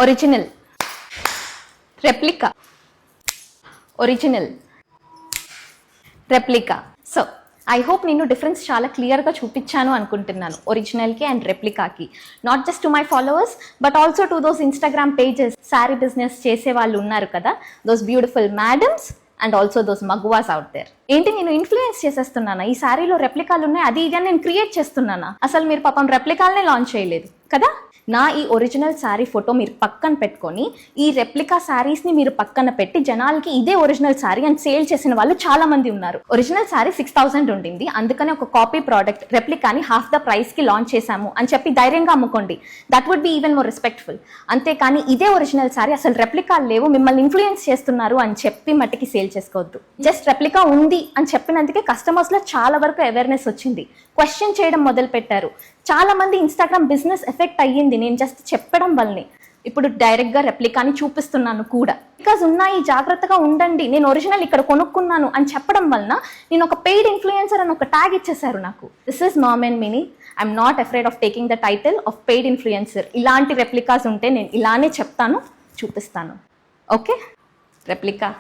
Original, replica, original, replica. So I hope నేను difference చాలా క్లియర్గా చూపించాను అనుకుంటున్నాను ఒరిజినల్కి అండ్ రెప్లికాకి. Not just to my followers but also to those Instagram pages, sari business చేసే వాళ్ళు ఉన్నారు కదా, those beautiful madams and also those మగువాస్ అవుట్ దేర్. ఏంటి నేను ఇన్ఫ్లుయెన్స్ చేసేస్తున్నానా? ఈ శారీలో రెప్లికాలు ఉన్నాయి అది ఇది అని నేను క్రియేట్ చేస్తున్నానా? అసలు మీరు పాపం రెప్లికాలనే లాంచ్ చేయలేదు కదా. నా ఈ ఒరిజినల్ శారీ ఫోటో మీరు పక్కన పెట్టుకొని ఈ రెప్లికా శారీస్ని మీరు పక్కన పెట్టి జనాలకి ఇదే ఒరిజినల్ శారీ అని సేల్ చేసిన వాళ్ళు చాలా మంది ఉన్నారు. ఒరిజినల్ శారీ 6,000 ఉండింది, అందుకని ఒక కాపీ ప్రోడక్ట్ రెప్లికాని హాఫ్ ద ప్రైస్కి లాంచ్ చేశాము అని చెప్పి ధైర్యంగా అమ్ముకోండి. That would be even more respectful. అంతేకాని ఇదే ఒరిజినల్ శారీ అసలు రెప్లికాలు లేవు, మిమ్మల్ని ఇన్ఫ్లుయెన్స్ చేస్తున్నారు అని చెప్పి మట్టికి సేల్ చేసుకోవద్దు. జస్ట్ రెప్లికా ఉంది అని చెప్పినందుకే కస్టమర్స్లో చాలా వరకు అవేర్నెస్ వచ్చింది, క్వశ్చన్ చేయడం మొదలు పెట్టారు. చాలా మంది ఇన్స్టాగ్రామ్ బిజినెస్ ఎఫెక్ట్ అయ్యింది నేను జస్ట్ చెప్పడం వల్లనే. ఇప్పుడు డైరెక్ట్గా రెప్లికాని చూపిస్తున్నాను కూడా. బికాజ్ ఉన్నాయి, జాగ్రత్తగా ఉండండి, నేను ఒరిజినల్ ఇక్కడ కొనుక్కున్నాను అని చెప్పడం వలన నేను ఒక పెయిడ్ ఇన్ఫ్లుయెన్సర్ అని ఒక ట్యాగ్ ఇచ్చేసారు నాకు. This is mom and mini. I'm not afraid of taking the title of paid influencer. ఇలాంటి రెప్లికాస్ ఉంటే నేను ఇలానే చెప్తాను, చూపిస్తాను. Okay, replica